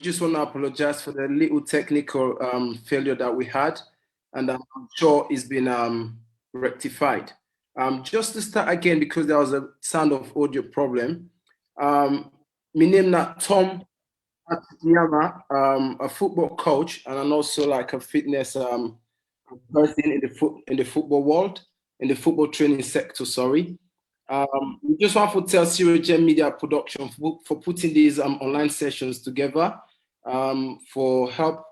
just want to apologize for the little technical failure that we had, and I'm sure it's been rectified. Just to start again, because there was a sound of audio problem. My name is Tom Atiyama, a football coach, and I'm also like a fitness person in the football world, in the football training sector. Sorry. We just want to tell Zero Gem Media Production for putting these online sessions together, for help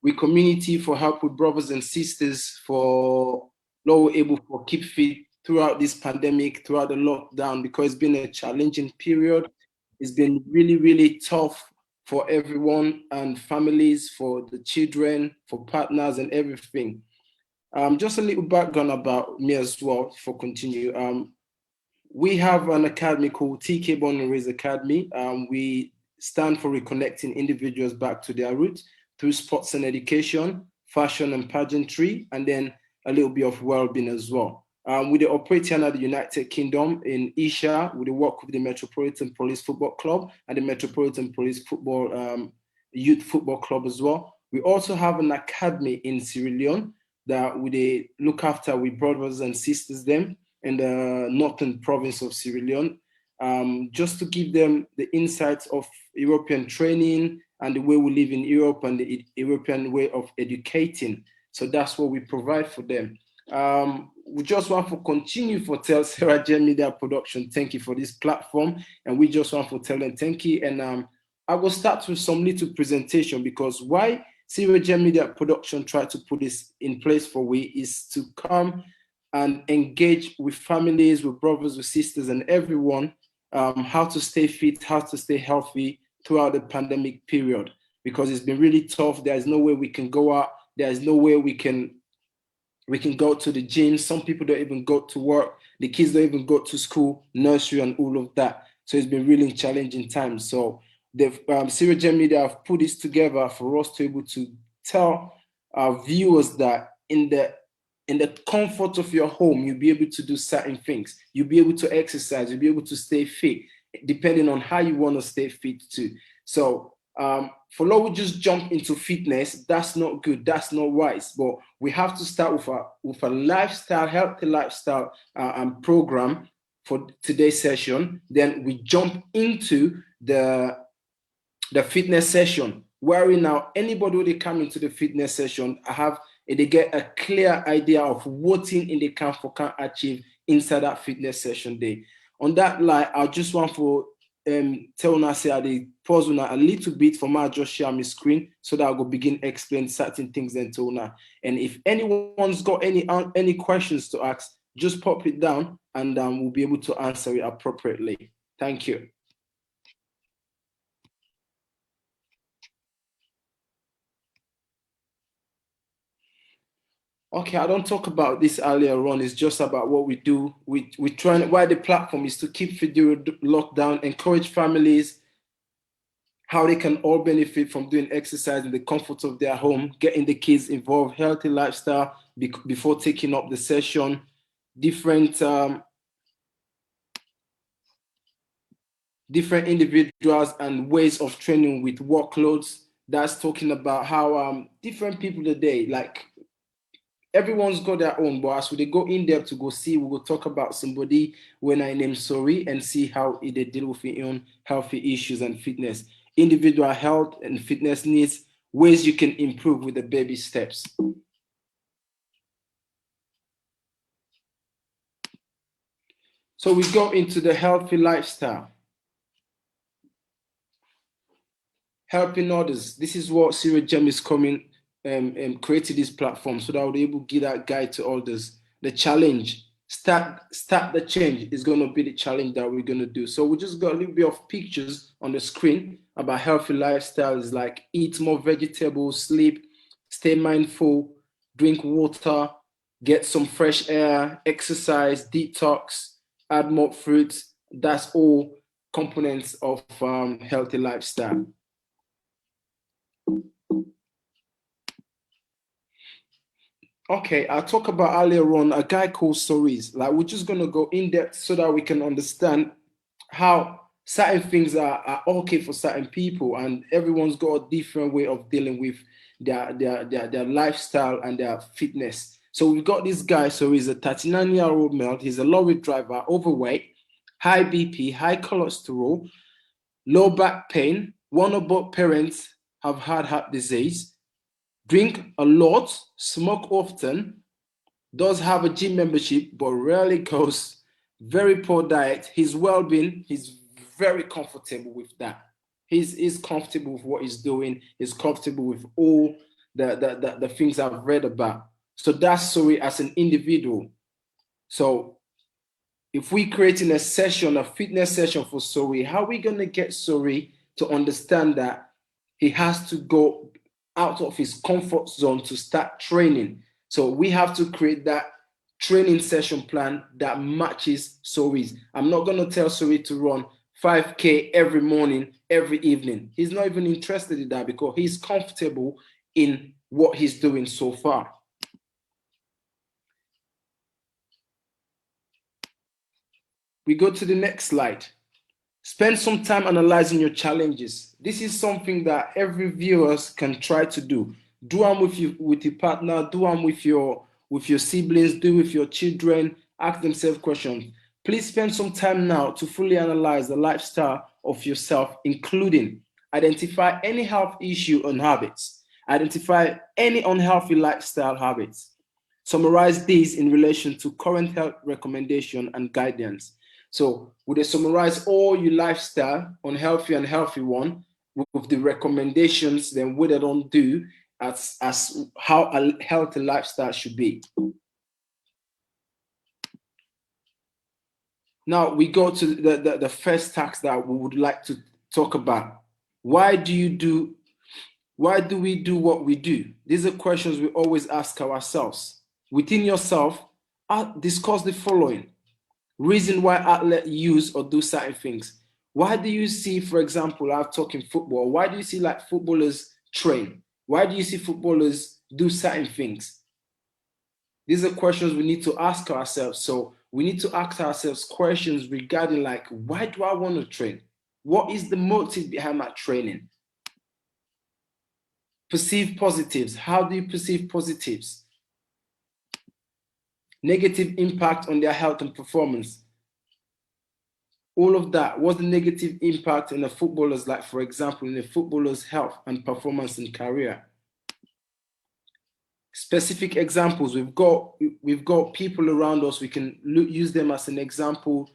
with community, for help with brothers and sisters, for low able for keep fit throughout this pandemic, throughout the lockdown, because it's been a challenging period. It's been really, really tough for everyone and families, for the children, for partners and everything. Just a little background about me as well for continue. We have an academy called TK Born and Raised Academy. We stand for reconnecting individuals back to their roots through sports and education, fashion and pageantry, and then a little bit of well-being as well. We operate here in the United Kingdom in Isha. We work with the Metropolitan Police Football Club and the Metropolitan Police Football Youth Football Club as well. We also have an academy in Sierra Leone that we look after with brothers and sisters them in the northern province of Sierra Leone, just to give them the insights of European training and the way we live in Europe and the European way of educating. So that's what we provide for them. We just want to continue for tell Sarah J Media Production, thank you for this platform. And we just want to tell them thank you. And I will start with some little presentation, because why Sarah J Media Production tried to put this in place for we is to come and engage with families, with brothers, with sisters, and everyone, how to stay fit, how to stay healthy throughout the pandemic period, because it's been really tough. There is no way we can go out. There is no way we can go to the gym. Some people don't even go to work. The kids don't even go to school, nursery, and all of that. So it's been really challenging times. So the Zero Gem Media have put this together for us to be able to tell our viewers that in the comfort of your home, you'll be able to do certain things. You'll be able to exercise. You'll be able to stay fit, depending on how you want to stay fit too. So for now, we just jump into fitness. That's not good. That's not wise. But we have to start with a lifestyle, healthy lifestyle program for today's session. Then we jump into the fitness session, where now anybody who they come into the fitness session they get a clear idea of what thing in the can achieve inside that fitness session day. On that line, I just want for tell una say I dey pause una a little bit for my just share my screen so that I go begin explain certain things then to una. And if anyone's got any questions to ask, just pop it down and we'll be able to answer it appropriately. Thank you. Okay, I don't talk about this earlier on. It's just about what we do. We try, why the platform is to keep fit during lockdown, encourage families, how they can all benefit from doing exercise in the comfort of their home, getting the kids involved, healthy lifestyle before taking up the session, different individuals and ways of training with workloads. That's talking about how different people today, like everyone's got their own, but as we go in depth to go see, we will talk about somebody when I name Sorry and see how they deal with their own healthy issues and fitness, individual health and fitness needs, ways you can improve with the baby steps. So we go into the healthy lifestyle. Helping others. This is what Zero Gem is coming and created this platform so that we'll be able to give that guide to others. The challenge, start the change is going to be the challenge that we're going to do. So we just got a little bit of pictures on the screen about healthy lifestyles, like eat more vegetables, sleep, stay mindful, drink water, get some fresh air, exercise, detox, add more fruits. That's all components of healthy lifestyle. Okay, I talked about earlier on a guy called Soris. Like we're just gonna go in depth so that we can understand how certain things are okay for certain people, and everyone's got a different way of dealing with their lifestyle and their fitness. So we've got this guy. So he's a 39-year-old male. He's a lorry driver, overweight, high BP, high cholesterol, low back pain. One of both parents have had heart disease, drink a lot, smoke often, does have a gym membership, but rarely goes, very poor diet. His well-being, he's very comfortable with that. He's comfortable with what he's doing. He's comfortable with all the things I've read about. So that's Suri as an individual. So if we creating a session, a fitness session for Suri, how are we going to get Suri to understand that he has to go out of his comfort zone to start training? So we have to create that training session plan that matches Suri's. I'm not going to tell Suri to run 5K every morning, every evening. He's not even interested in that because he's comfortable in what he's doing so far. We go to the next slide. Spend some time analyzing your challenges. This is something that every viewer can try to do. Do them with your partner, do them with your siblings, do with your children, ask themselves questions. Please spend some time now to fully analyze the lifestyle of yourself, including identify any health issue and habits, identify any unhealthy lifestyle habits, summarize these in relation to current health recommendation and guidance. So would they summarize all your lifestyle, unhealthy and healthy one, with the recommendations, then what they don't do as how a healthy lifestyle should be. Now we go to the first task that we would like to talk about. Why do we do what we do? These are questions we always ask ourselves. Within yourself, discuss the following. Reason why athletes use or do certain things. Why do you see, for example, I'm talking football, why do you see like footballers train? Why do you see footballers do certain things? These are questions we need to ask ourselves. So we need to ask ourselves questions regarding like, why do I want to train? What is the motive behind my training? Perceive positives. How do you perceive positives? Negative impact on their health and performance. All of that. What's the negative impact in the footballers, like for example, in the footballer's health and performance in career? Specific examples. We've got people around us. We can use them as an example.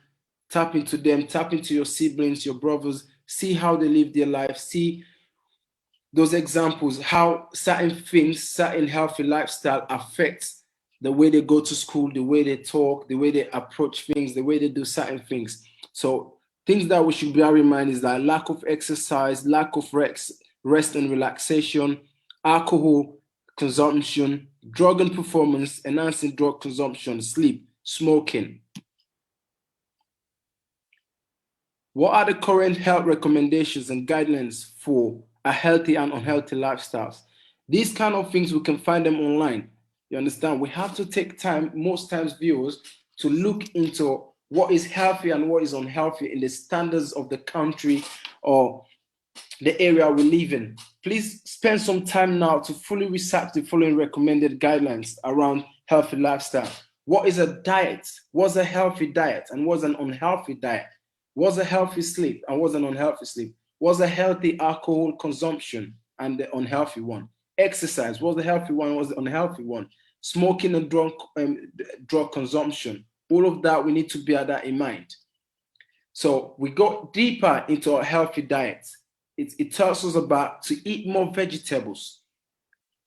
Tap into them. Tap into your siblings, your brothers. See how they live their life. See those examples. How certain things, certain healthy lifestyle affects the way they go to school, the way they talk, the way they approach things, the way they do certain things. So things that we should bear in mind is that lack of exercise, lack of rest and relaxation, alcohol consumption, drug and performance, enhancing drug consumption, sleep, smoking. What are the current health recommendations and guidelines for a healthy and unhealthy lifestyles? These kind of things, we can find them online. You understand? We have to take time, most times viewers, to look into what is healthy and what is unhealthy in the standards of the country or the area we live in. Please spend some time now to fully research the following recommended guidelines around healthy lifestyle. What is a diet? What's a healthy diet and what's an unhealthy diet? What's a healthy sleep and what's an unhealthy sleep? What's a healthy alcohol consumption and the unhealthy one? Exercise, what's the healthy one, what's the unhealthy one? Smoking and drug consumption. All of that, we need to bear that in mind. So we go deeper into our healthy diets. It tells us about to eat more vegetables,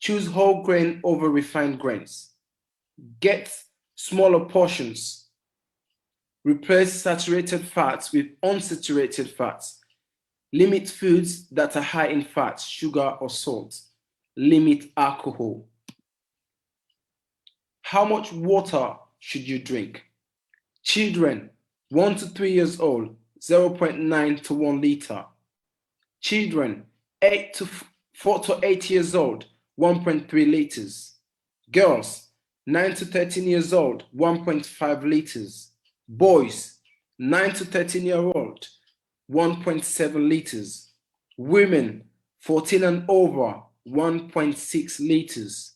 choose whole grain over refined grains, get smaller portions, replace saturated fats with unsaturated fats, limit foods that are high in fats, sugar or salt, limit alcohol. How much water should you drink? Children 1 to 3 years old, 0.9 to 1 liter. Children 4 to 8 years old, 1.3 liters. Girls 9 to 13 years old, 1.5 liters. Boys 9 to 13 years old, 1.7 liters. Women 14 and over, 1.6 liters.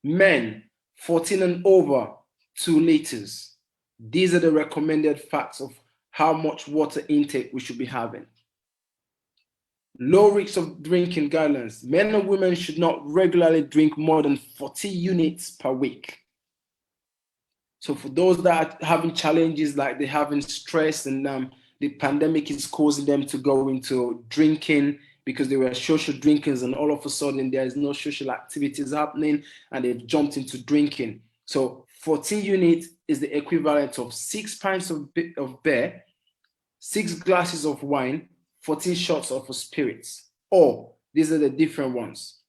Men 14 and over, 2 liters. These are the recommended facts of how much water intake we should be having. Low risks of drinking guidelines. Men and women should not regularly drink more than 40 units per week. So for those that are having challenges, like they're having stress and the pandemic is causing them to go into drinking because they were social drinkers, and all of a sudden there is no social activities happening and they've jumped into drinking. So 14 units is the equivalent of 6 pints of beer, 6 glasses of wine, 14 shots of spirits. Or these are the different ones.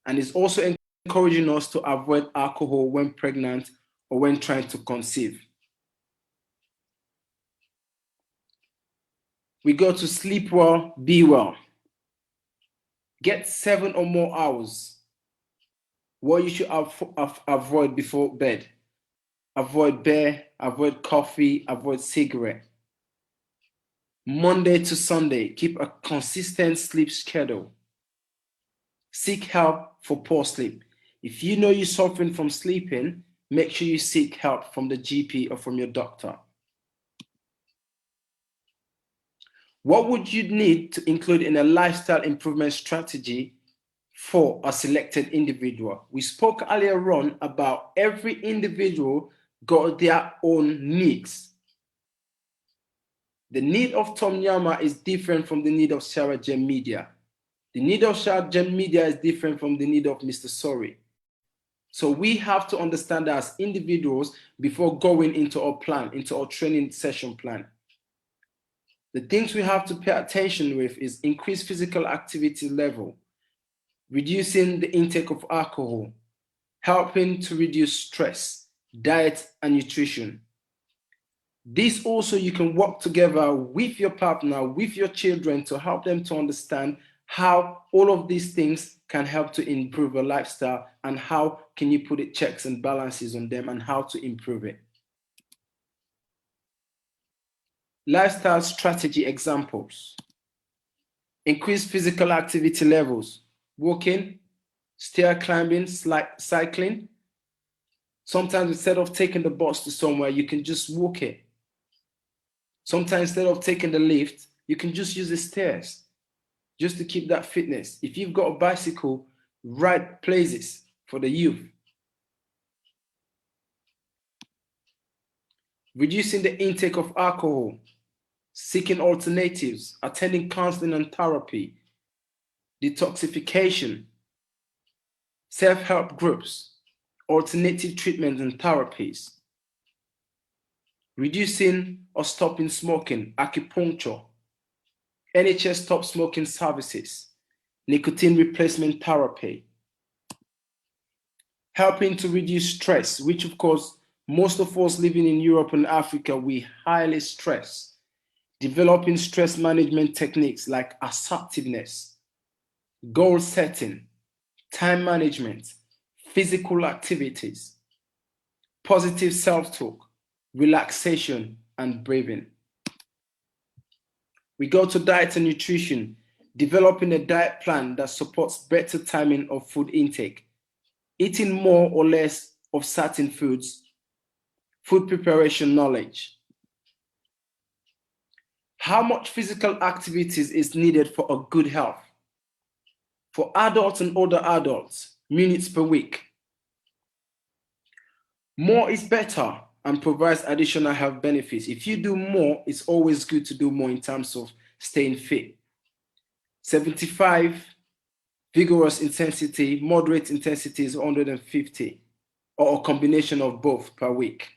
And it's also encouraging us to avoid alcohol when pregnant or when trying to conceive. We go to sleep well, be well. Get 7 or more hours. What you should avoid before bed. Avoid beer, avoid coffee, avoid cigarette. Monday to Sunday, keep a consistent sleep schedule. Seek help for poor sleep. If you know you're suffering from sleeping, make sure you seek help from the GP or from your doctor. What would you need to include in a lifestyle improvement strategy for a selected individual? We spoke earlier on about every individual got their own needs. The need of Tom Yama is different from the need of Sarah Jem Media. The need of Sarah Jem Media is different from the need of Mr. Sorry. So we have to understand that as individuals before going into our plan, into our training session plan. The things we have to pay attention with is increased physical activity level, reducing the intake of alcohol, helping to reduce stress, diet and nutrition. This also you can work together with your partner, with your children to help them to understand how all of these things can help to improve a lifestyle and how can you put it checks and balances on them and how to improve it. Lifestyle strategy examples. Increase physical activity levels, walking, stair climbing, cycling. Sometimes instead of taking the bus to somewhere, you can just walk it. Sometimes instead of taking the lift, you can just use the stairs just to keep that fitness. If you've got a bicycle, ride places for the youth. Reducing the intake of alcohol, seeking alternatives, attending counseling and therapy, detoxification, self-help groups, alternative treatments and therapies. Reducing or stopping smoking, acupuncture, NHS stop smoking services, nicotine replacement therapy. Helping to reduce stress, which of course, most of us living in Europe and Africa, we highly stress. Developing stress management techniques like assertiveness, goal setting, time management, physical activities, positive self-talk, relaxation, and breathing. We go to diet and nutrition, developing a diet plan that supports better timing of food intake, eating more or less of certain foods, food preparation knowledge. How much physical activities is needed for a good health? For adults and older adults, minutes per week. More is better and provides additional health benefits. If you do more, it's always good to do more in terms of staying fit. 75 vigorous intensity, moderate intensity is 150, or a combination of both per week.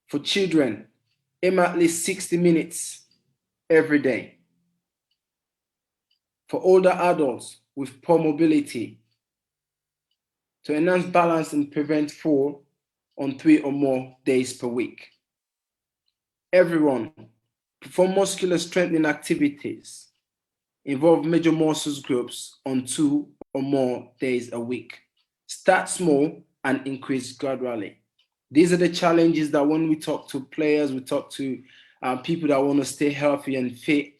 For children, aim at least 60 minutes every day. For older adults with poor mobility, to enhance balance and prevent fall on 3 or more days per week. Everyone, perform muscular strengthening activities. Involve major muscles groups on 2 or more days a week. Start small and increase gradually. These are the challenges that when we talk to players, we talk to people that want to stay healthy and fit,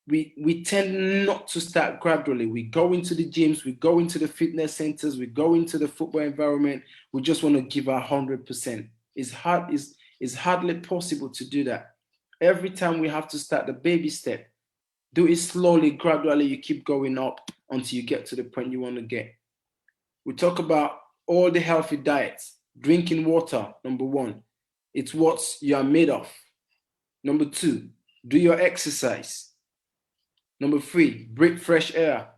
we tend not to start gradually. We go into the gyms, we go into the fitness centers, we go into the football environment. We just want to give our 100%. It's hardly possible to do that. Every time we have to start the baby step. Do it slowly, gradually. You keep going up until you get to the point you want to get. We talk about all the healthy diets. Drinking water, number one. It's what you are made of. Number two, do your exercise. Number three, breathe fresh air.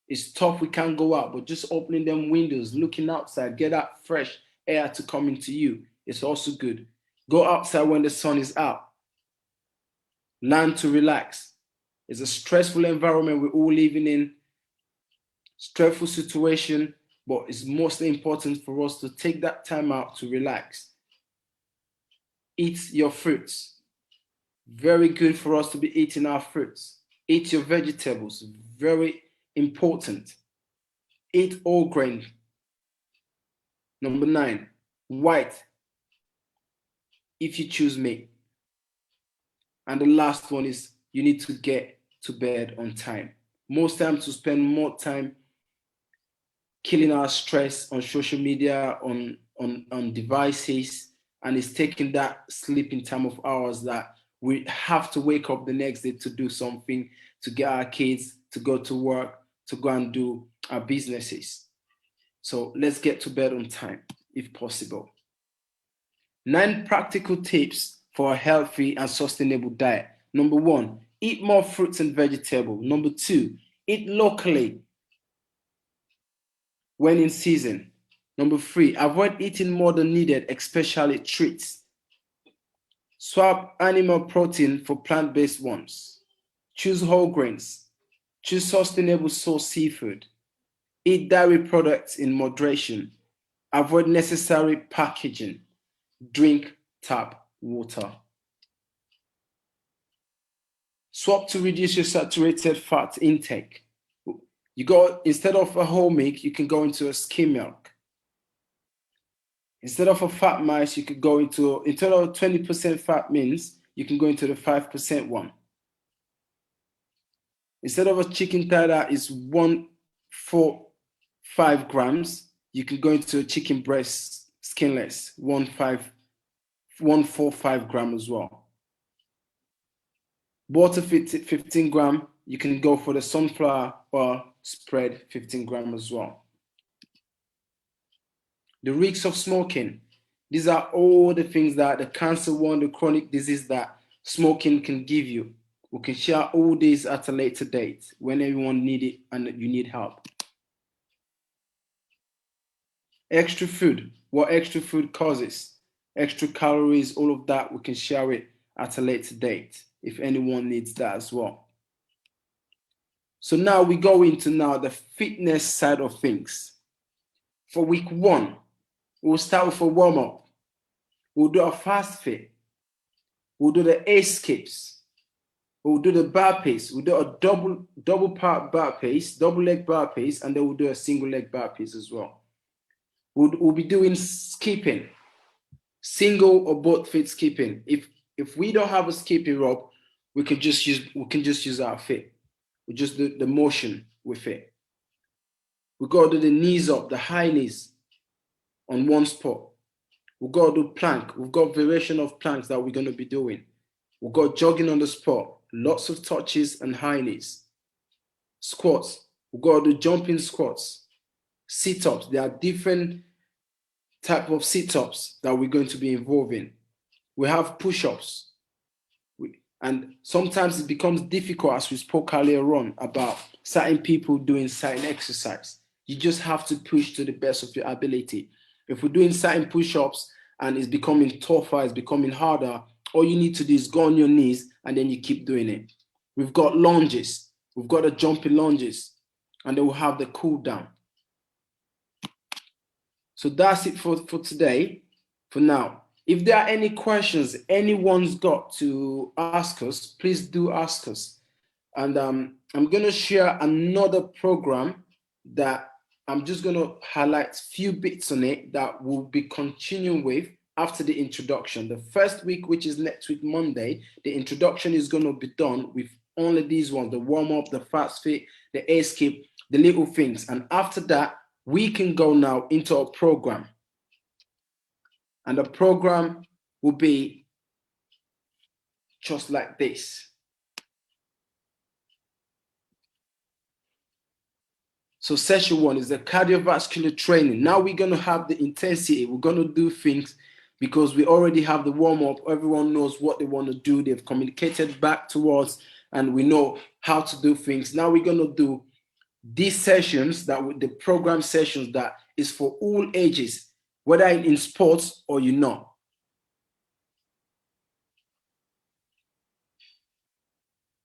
It's tough, we can't go out, but just opening them windows, looking outside, get that fresh air to come into you. It's also good. Go outside when the sun is out. Learn to relax. It's a stressful environment we're all living in. Stressful situation, but it's mostly important for us to take that time out to relax. Eat your fruits. Very good for us to be eating our fruits. Eat your vegetables. Very important. Eat all grain. Number 9, white, if you choose meat. And the last one is you need to get to bed on time. Most times we spend more time killing our stress on social media, on devices, and it's taking that sleeping time of ours that we have to wake up the next day to do something, to get our kids, to go to work, to go and do our businesses. So let's get to bed on time, if possible. 9 practical tips for a healthy and sustainable diet. Number 1, eat more fruits and vegetables. Number 2, eat locally when in season. Number 3, avoid eating more than needed, especially treats. Swap animal protein for plant-based ones. Choose whole grains. Choose sustainable source seafood. Eat dairy products in moderation. Avoid necessary packaging. Drink tap water. Swap to reduce your saturated fat intake. You go, instead of a whole milk, you can go into a skim milk. Instead of a fat mice, you could go into, instead of 20% fat mince, you can go into the 5% one. Instead of a chicken thigh that is 145 grams, you can go into a chicken breast skinless, 145 grams as well. Butter 15 grams, you can go for the sunflower oil spread 15 grams as well. The risks of smoking. These are all the things that the cancer one, the chronic disease that smoking can give you. We can share all these at a later date when everyone needs it and you need help. Extra food, what extra food causes, extra calories, all of that, we can share it at a later date if anyone needs that as well. So now we go into now the fitness side of things. For week 1, we'll start with a warm-up. We'll do a fast fit. We'll do the 8 skips. We'll do the bar pace. We'll do a double part bar pace, double leg bar pace, and then we'll do a single leg bar pace as well. We'll be doing skipping, single or both feet skipping. If we don't have a skipping rope, we can just use our feet. We just do the motion with it. We go to the knees up, the high knees on one spot. We'll go do plank. We've got variation of planks that we're going to be doing. We'll go jogging on the spot. Lots of touches and high knees. Squats. We'll go do jumping squats. Sit-ups. There are different type of sit-ups that we're going to be involving. We have push-ups. And sometimes it becomes difficult, as we spoke earlier on, about certain people doing certain exercise. You just have to push to the best of your ability. If we're doing certain push-ups and it's becoming tougher, it's becoming harder, all you need to do is go on your knees and then you keep doing it. We've got lunges. We've got the jumping lunges. And then we'll have the cool down. So that's it for today, for now. If there are any questions anyone's got to ask us, please do ask us. And I'm going to share another program that I'm just going to highlight a few bits on it that we'll be continuing with after the introduction. The first week, which is next week, Monday, the introduction is going to be done with only these ones, the warm-up, the fast fit, the air skip, the little things. And after that, we can go now into a program. And the program will be just like this. So session 1 is the cardiovascular training. Now we're going to have the intensity. We're going to do things because we already have the warm-up. Everyone knows what they want to do. They've communicated back to us and we know how to do things. Now we're going to do these sessions, the program sessions that is for all ages, whether in sports or you're not.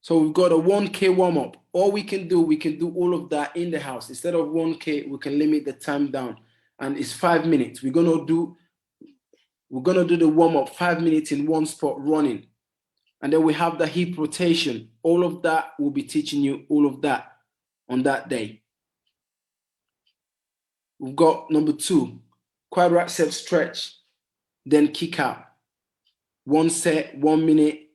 So we've got a 1K warm-up. All we can do all of that in the house. Instead of 1K, we can limit the time down. And it's 5 minutes. We're gonna do the warm-up 5 minutes in one spot running. And then we have the hip rotation. All of that, we'll be teaching you all of that on that day. We've got number 2, quadricep stretch, then kick out. 1 set, 1 minute,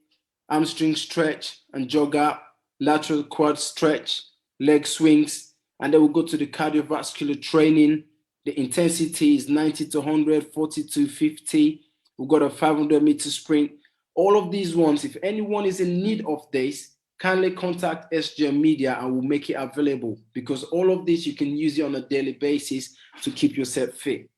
hamstring stretch and jog out, lateral quad stretch, leg swings, and then we'll go to the cardiovascular training. The intensity is 90 to 100, 40 to 50. We've got a 500-meter sprint. All of these ones, if anyone is in need of this, kindly contact SGM Media and we'll make it available, because all of this you can use it on a daily basis to keep yourself fit.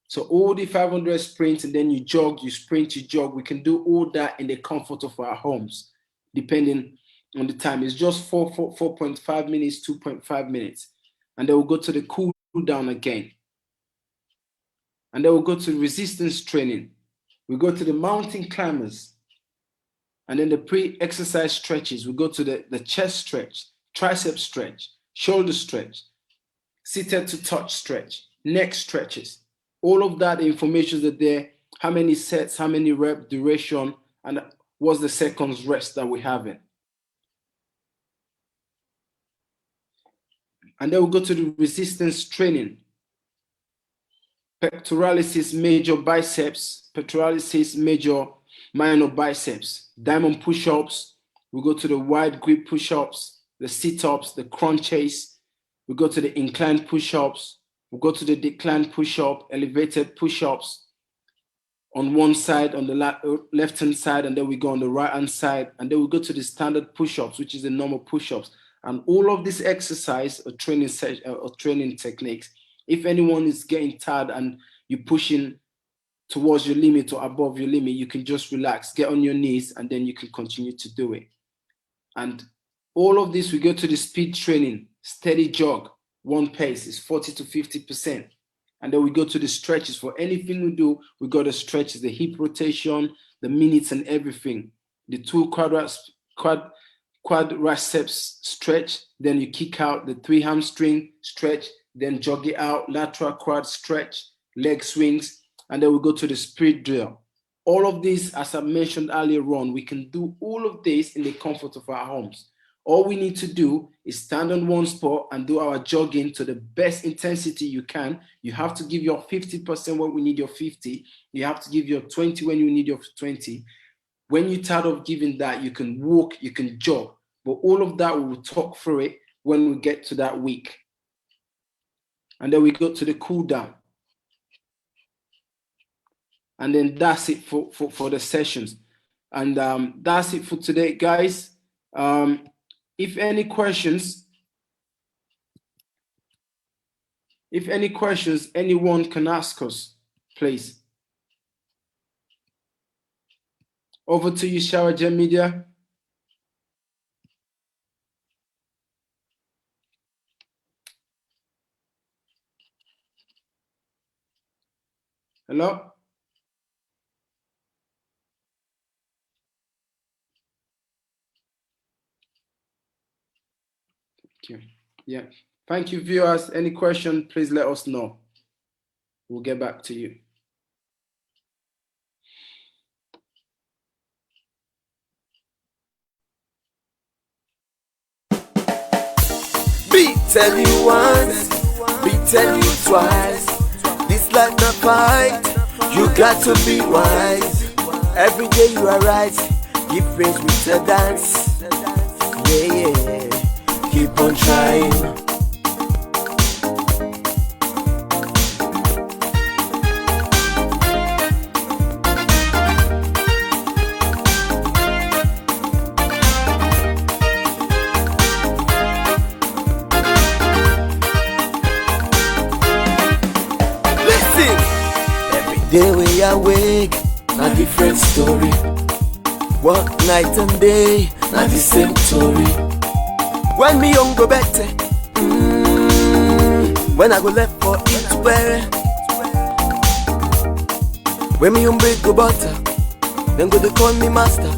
So all the 500 sprints, and then you jog, you sprint, you jog. We can do all that in the comfort of our homes, depending on the time. It's just 4.5 minutes, 2.5 minutes. And then we'll go to the cool down again. And then we'll go to resistance training. We go to the mountain climbers. And then the pre-exercise stretches. We go to the chest stretch, tricep stretch, shoulder stretch, seated to touch stretch, neck stretches. All of that information is there, how many sets, how many rep, duration, and what's the seconds rest that we're having. And then we'll go to the resistance training. Pectoralis major biceps, pectoralis major minor biceps, diamond push-ups. We go to the wide grip push-ups, the sit-ups, the crunches. We go to the inclined push-ups. We'll go to the decline push-up, elevated push-ups on one side, on the left-hand side, and then we go on the right-hand side, and then we go to the standard push-ups, which is the normal push-ups. And all of this exercise or training techniques, if anyone is getting tired and you're pushing towards your limit or above your limit, you can just relax, get on your knees, and then you can continue to do it. And all of this, we go to the speed training, steady jog. One pace is 40 to 50%. And then we go to the stretches. For anything we do, we got the stretches, the hip rotation, the minutes and everything. The 2 quadriceps stretch, then you kick out, the 3 hamstring stretch, then jog it out, lateral quad stretch, leg swings, and then we go to the speed drill. All of this, as I mentioned earlier on, we can do all of this in the comfort of our homes. All we need to do is stand on one spot and do our jogging to the best intensity you can. You have to give your 50% when we need your 50. You have to give your 20 when you need your 20. When you're tired of giving that, you can walk, you can jog. But all of that, we will talk through it when we get to that week. And then we go to the cool down. And then that's it for the sessions. And that's it for today, guys. If any questions, anyone can ask us, please. Over to you, Shower Gem Media. Hello? Thank you. Yeah. Thank you, viewers. Any question, please let us know. We'll get back to you. Beats everyone. be tell you twice. This life not fight, you got to be wise. Every day you arise, give praise with a dance. Yeah, yeah, keep on trying. Day we awake, a different story. Work night and day, not the same story. When me young go better, when I go left for it where. When me young break go butter, then go they call me master,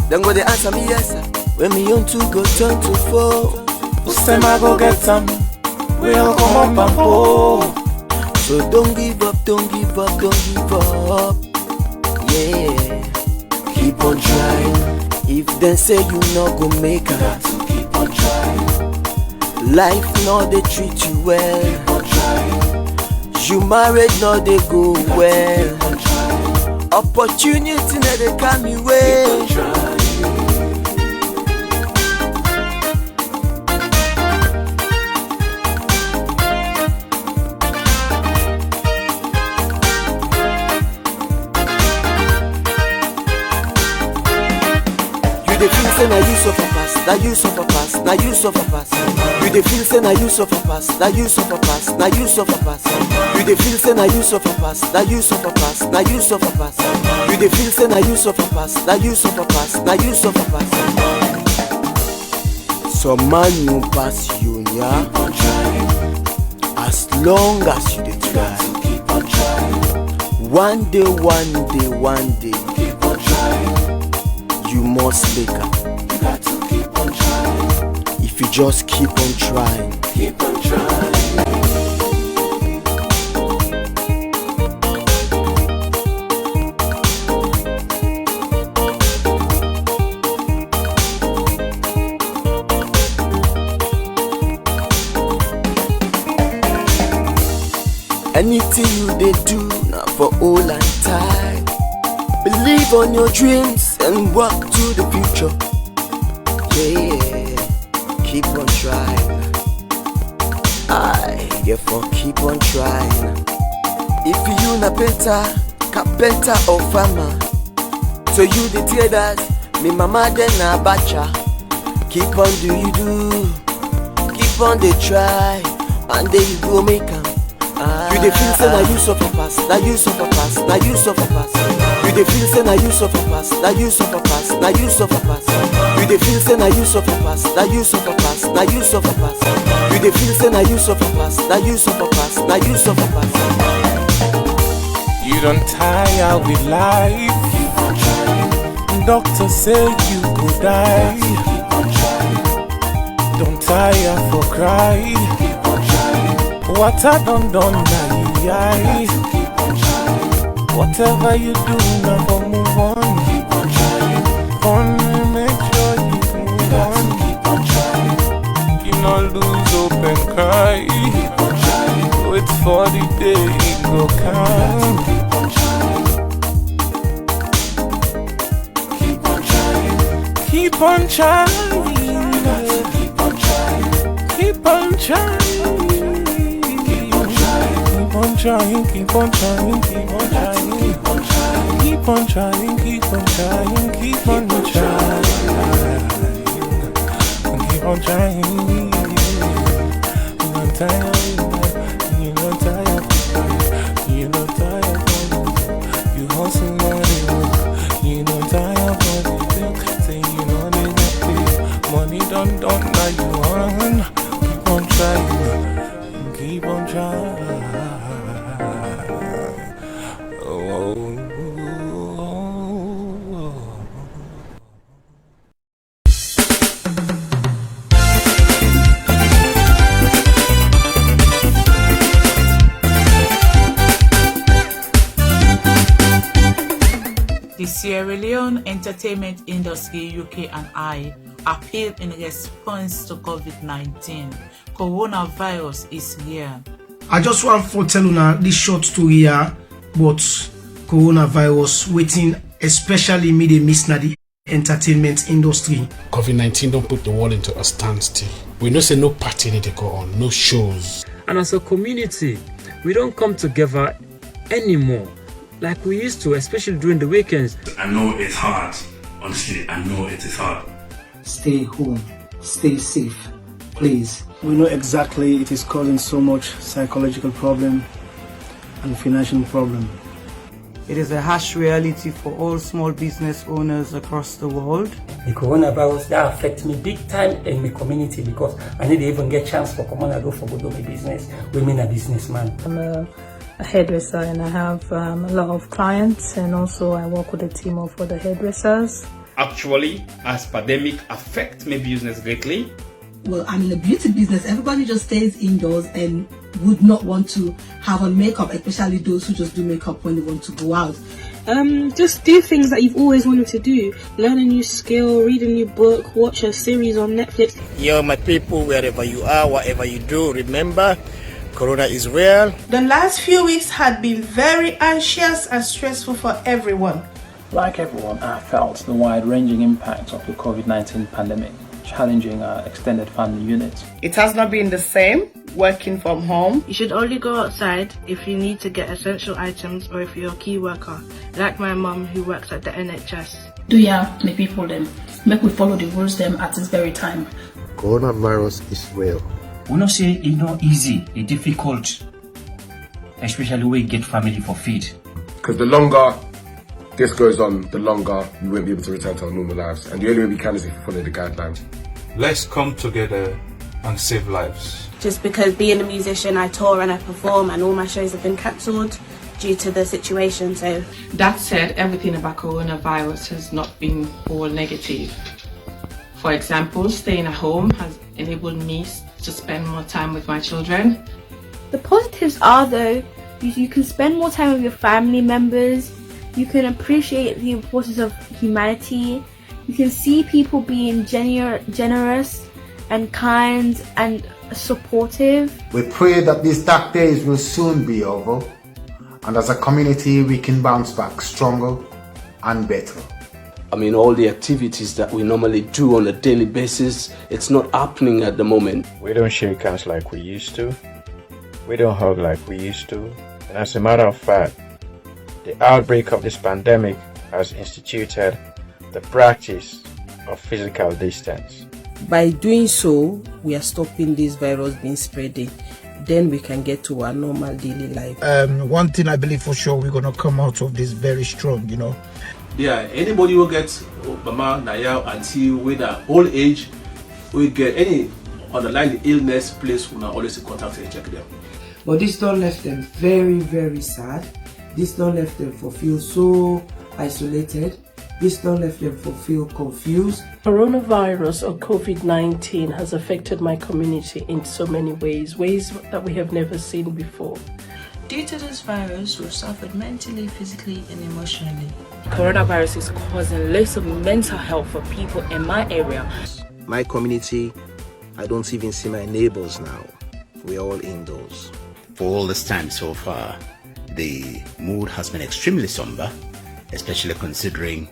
then go they answer me yes sir. When me young two go turn to four, this time I go get some, we'll come up and go. So don't give up, don't give up, don't give up. Yeah, keep on trying. If they say you not go make it, got to keep on trying. Life not they treat you well. Keep on trying. You married not they go well. Keep on trying. Opportunity not they come your way. Keep on trying. You dey feel say na you suffer pass, na you suffer pass, na you suffer pass. You dey feel say na you suffer pass, na you suffer pass, na you suffer pass. You dey feel say na you suffer pass, na you suffer pass, na you suffer pass. You dey feel say na you suffer pass, na you suffer pass, na you suffer pass. Some man you pass you, yeah. Keep on trying. As long as you dey try, keep on trying. One day, keep on trying. You must make up. You got to keep on trying. If you just keep on trying, keep on trying. Anything you they do now for all and time. Believe on your dreams and walk to the future. Yeah, keep on trying. Therefore keep on trying. If you na painter, carpenter or farmer, so you the tear that me mama then na bacha. Keep on do you do, keep on they try, and they you go make 'em. You dey feel say na you suffer pass, na you suffer pass, na you suffer pass. You dey feel say na you suffer pass, na you suffer pass, na you suffer pass. You dey feel say na you suffer pass, na you suffer pass, na you suffer pass. You dey feel say na you suffer pass, na you suffer pass, na you suffer pass. You don't tire with life. Keep on trying. Doctor say you go die. Keep on trying. Don't tire for cry. Keep on trying. What I done now you eye. Keep on trying. Whatever you do now for move on. Keep on trying. On make sure you move on. Keep on trying. You not lose hope and cry. Keep on trying. Wait for the day it go come. Keep on trying. Keep on trying. Keep on trying. Keep on trying. Keep on trying. Keep on trying, keep on trying, keep on trying, keep on trying, keep on trying, keep on trying, keep on trying, keep on trying. You're not tired, you're not tired, you're not tired. You hustle on it, you're not tired for the work. Say you know they money done, now you on. Keep on trying, keep on trying. The Sierra Leone entertainment industry, UK and I, appeal in response to COVID-19. Coronavirus is here. I just want to tell you this short story here, but coronavirus waiting, especially me they miss na the entertainment industry. COVID-19 don't put the world into a standstill. We know say no party need to go on, no shows. And as a community, we don't come together anymore like we used to, especially during the weekends. I know it's hard. Honestly, I know it is hard. Stay home, stay safe, please. We know exactly it is causing so much psychological problem and financial problem. It is a harsh reality for all small business owners across the world. The coronavirus that affects me big time in my community because I need to even get chance for come on and go for go do my business. Women are businessman. I'm a hairdresser and I have a lot of clients, and also I work with a team of other hairdressers. Actually, as pandemic affect my business greatly. Well, I'm in a beauty business. Everybody just stays indoors and would not want to have on makeup, especially those who just do makeup when they want to go out. Just do things that you've always wanted to do. Learn a new skill, read a new book, watch a series on Netflix. Yo, my people, wherever you are, whatever you do, remember, Corona is real. The last few weeks had been very anxious and stressful for everyone. Like everyone, I felt the wide-ranging impact of the COVID-19 pandemic, challenging our extended family unit. It has not been the same working from home. You should only go outside if you need to get essential items or if you're a key worker, like my mum who works at the NHS. Do ya, my people them, make we follow the rules them at this very time. Coronavirus is real. We not say it's not easy, it's difficult, especially when we get family for feed. Because the longer this goes on, the longer we won't be able to return to our normal lives. And the only way we can is if we follow the guidelines. Let's come together and save lives. Just because being a musician, I tour and I perform and all my shows have been cancelled due to the situation. So that said, everything about coronavirus has not been all negative. For example, staying at home has enabled me to spend more time with my children. The positives are though, you can spend more time with your family members. You can appreciate the importance of humanity. You can see people being generous and kind and supportive. We pray that these dark days will soon be over, and as a community we can bounce back stronger and better. I mean, all the activities that we normally do on a daily basis, it's not happening at the moment. We don't shake hands like we used to. We don't hug like we used to. And as a matter of fact, the outbreak of this pandemic has instituted the practice of physical distance. By doing so, we are stopping this virus being spreading. Then we can get to our normal daily life. One thing I believe for sure, we're going to come out of this very strong, you know. Yeah, anybody who gets Mama, Naya, until whether old age, we get any underlying illness, please we always contact and check them. But this don't left them very, very sad. This don't left them feel so isolated. This don't left them feel confused. Coronavirus or COVID-19 has affected my community in so many ways that we have never seen before. Due to this virus, we've suffered mentally, physically, and emotionally. Coronavirus is causing lots of mental health for people in my area. My community, I don't even see my neighbors now. We're all indoors. For all this time so far, the mood has been extremely somber, especially considering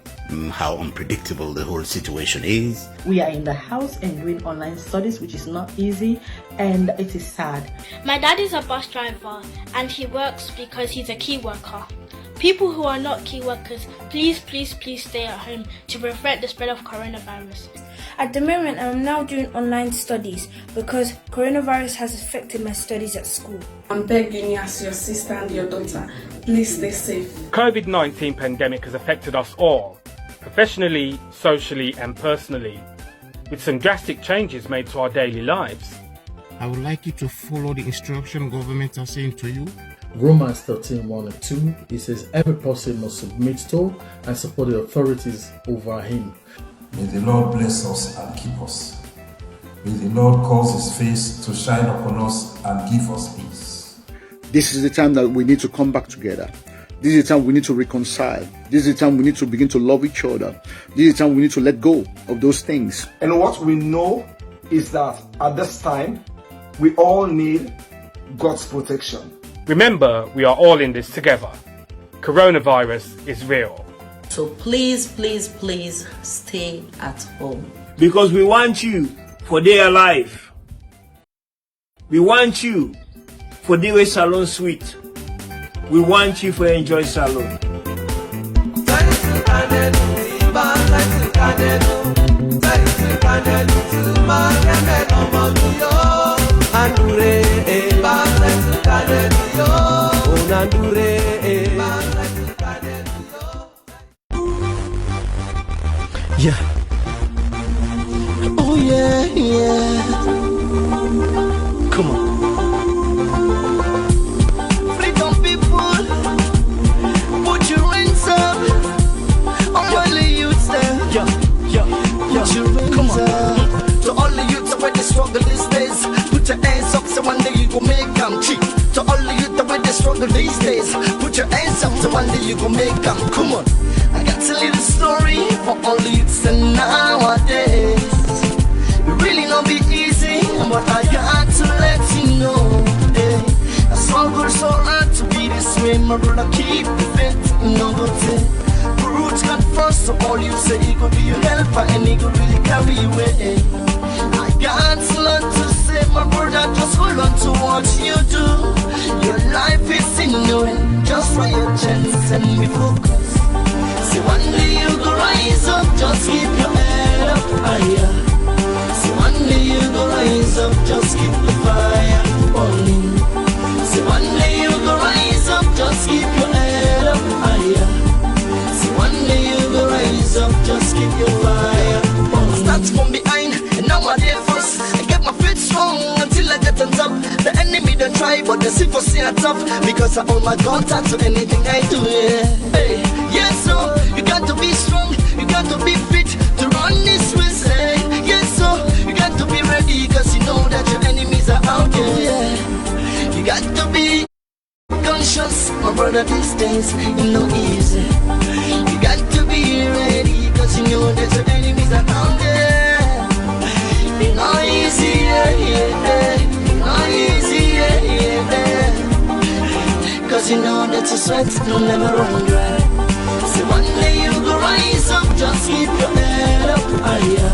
how unpredictable the whole situation is. We are in the house and doing online studies, which is not easy, and it is sad. My dad is a bus driver and he works because he's a key worker. People who are not key workers, please stay at home to prevent the spread of coronavirus. At the moment, I'm now doing online studies because coronavirus has affected my studies at school. I'm begging you as your sister and your daughter, please stay safe. COVID-19 pandemic has affected us all, professionally, socially and personally, with some drastic changes made to our daily lives. I would like you to follow the instruction government are saying to you. Romans 13:1 and 2, it says every person must submit to and support the authorities over him. May the Lord bless us and keep us. May the Lord cause his face to shine upon us and give us peace. This is the time that we need to come back together. This is the time we need to reconcile. This is the time we need to begin to love each other. This is the time we need to let go of those things. And what we know is that at this time, we all need God's protection. Remember, we are all in this together. Coronavirus is real. So please, please, please stay at home. Because we want you for their life. We want you for Dewey Salon Suite. We want you for Enjoy Salon. Yeah. Oh yeah, yeah. Come on. Freedom people, put your hands up. I'm all the youths there. Yeah, yeah, yeah. Put your hands up. To all the youths where they struggle these days, put your hands up so one day you go make them cheap. To all the youths where they struggle these days, put your hands up so one day you go make them. Come on. I got a little story for all the youths and nowadays. It really not be easy, but I got to let you know. Hey, I struggle so hard to be this way, my brother. Keep the faith, no good thing. Root God first, so all you say he could be your helper and he could really carry you away. I got a lot to say, my brother. Just hold on to what you do. Your life is in your hand. Just try your chance and be focused. See one day you go rise up, just keep your head up higher. See one day you go rise up, just keep the fire burning. See one day you go rise up, just keep your head up higher. See one day you go rise up, just keep your fire burning. Start from behind, and now I dare first. I get my feet strong until I get on top. The enemy don't try, but the see for see are tough. Because I hold my contact to anything I do, yeah. Hey, yes, so you got to be strong, you got to be fit to run this race, hey. Yes, so you got to be ready, cause you know that your enemies are out there, yeah. You got to be conscious, my brother, these days, you know easy. You got to be ready, cause you know that your enemies are out there. It's not easy, yeah, yeah. It's not easy, yeah, yeah. Cause you know that your sweat will never run dry. See one day you go rise up, just keep your head up higher.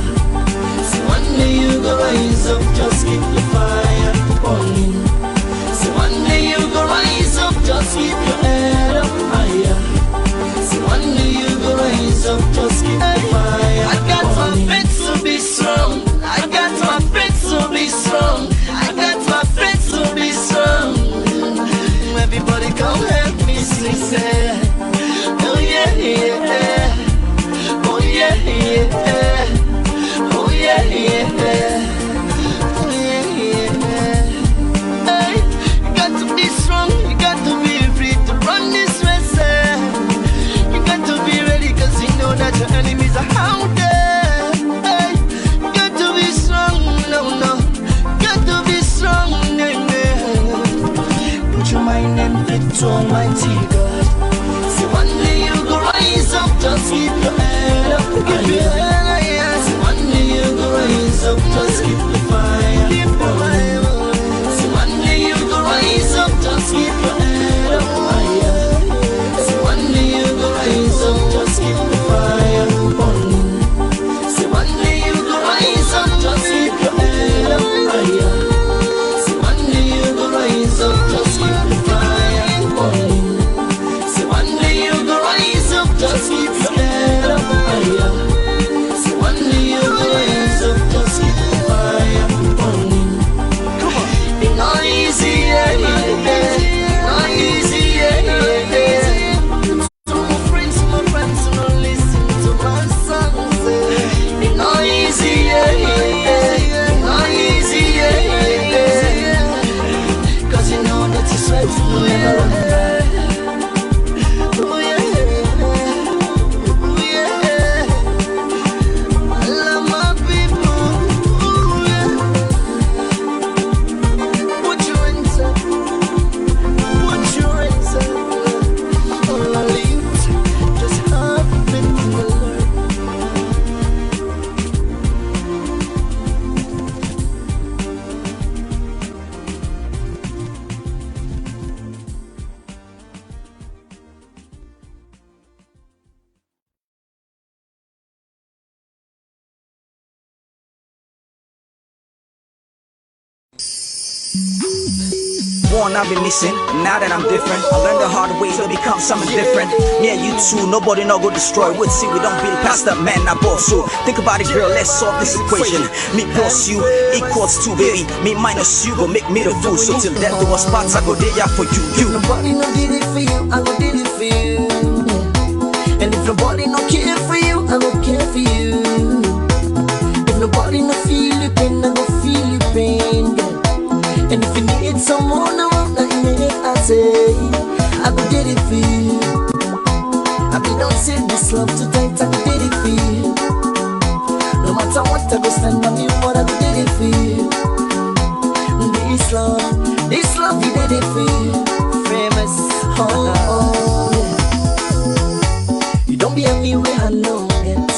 See one day you go rise up, just keep the fire burning. See one day you go rise up, just keep your head up higher. See one day you go rise up, just keep the fire burning. I got my faith to be strong. I got my faith to be strong. I got my faith to be strong. Everybody come help me sing, say. Oh yeah, yeah. Oh yeah, yeah. Oh yeah, yeah. Oh yeah, yeah. Hey, you got to be strong. You got to be free to run this race. You got to be ready, cause you know that your enemies are out there. Hey, you got to be strong. No, no. You got to be strong. Put your mind and fit to Almighty God. See one day you go rise up, just keep your head up. Keep your head up, yeah. See one day you go rise up, just keep the fire burning. See one day you go rise up, just keep your head up higher. See one day you go rise up, just keep the fire burning. See one day you go rise up, just keep your head up higher. See one day you go rise up, just keep the fire burning. One I've been missing, now that I'm different, I learned the hard way to become something different. Me and you too, nobody not go destroy. We'll see, we don't build past that man, I boss. So think about it, girl, let's solve this equation. Me plus you equals 2, baby. Me minus you go make me the fool. So till death do us parts, I go there for you. If nobody no did it for you, I go did it for you. And if nobody no care for you, I go care for you. If nobody no feel your pain, I go feel your pain, girl. And if you need someone, I say, I go get it for you. I be don't say this love too tight, I go get it for you. No matter what, I go stand by you, but I go get it for you. This love, you did it for you. Famous, oh, yeah. You don't be a me where I know it.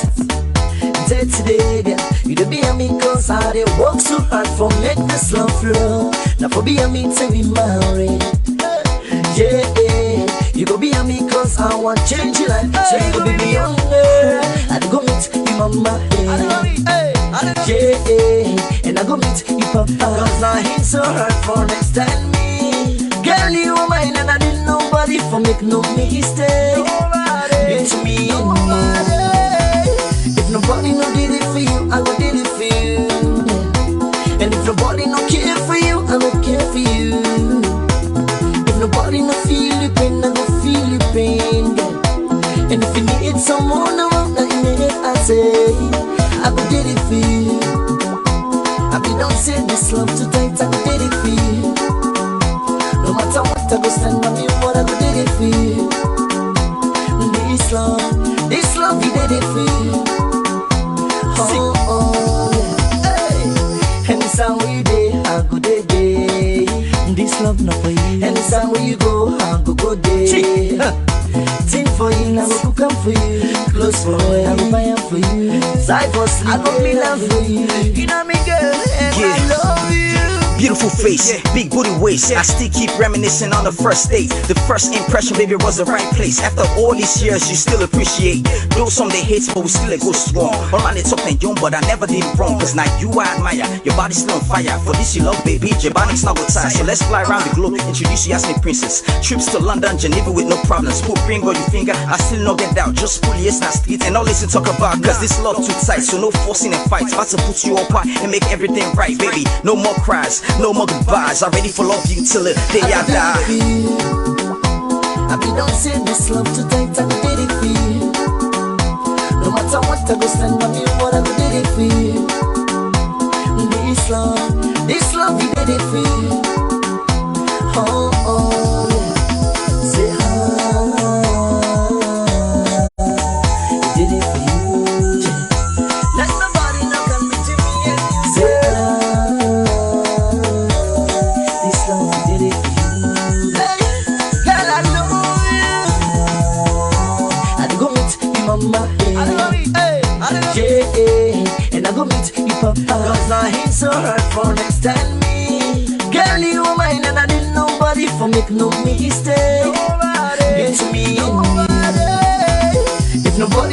Day today, girl, you don't be a me cause I did work so hard for make this love flow. Now for be a me till we married. Yeah, you go be a me cause I want change your life. So you go be younger. I go meet you mama. Yeah, and I go meet you papa. Cause now it's so hard for understand me. Girl, you were mine and I didn't nobody for make no mistake. It's me and me. If nobody no did it for you, I go did it for you. And if nobody no care for you, I go care for you. Nobody no feel your pain, I go feel your pain, girl. And if you need someone, I say, I go get it for you. I be don't say this love too tight, I go get it for you. No matter what, I go stand by me, but I go get it for you. This love, you did it for you. Oh, yeah. Hey. And it's how we day, I go day. This love not for you. Anytime where you go, I go there. Think for you, I go cook up for you. Close for you, I go buy up for you. Side for sleep, I go be love for you. You know me, girl, and I love you. Beautiful face, big booty waist. I still keep reminiscing on the first date. The first impression, baby, was the right place. After all these years, you still appreciate. Though some they hate, but we still go strong. All man they talk and young, but I never did wrong. Cause now you I admire, your body's still on fire. For this you love, baby, your body's not with tie. So let's fly around the globe, introduce you as my princess. Trips to London, Geneva with no problems. Put ring on your finger, I still not get down. Just pull yes, not street and all listen talk about. Cause this love too tight, so no forcing and fights. About to put you apart and make everything right, baby. No more cries, no more goodbyes. I'm ready for love you till the day I die. I be don't say this love too tight, I go get it for you. No matter what, I go stand by me, but I go get it for you. This love, you did it for you. Oh, yeah. Say you did it for you. Let nobody know can between me and you. Say this love, you did it for you. Hey, girl, I know you. I go meet you mama. Yeah, and I go meet you papa. Cause now it's so hard for understand me. Girl, you were mine and I didn't nobody for make no mistake. It's me and me. If nobody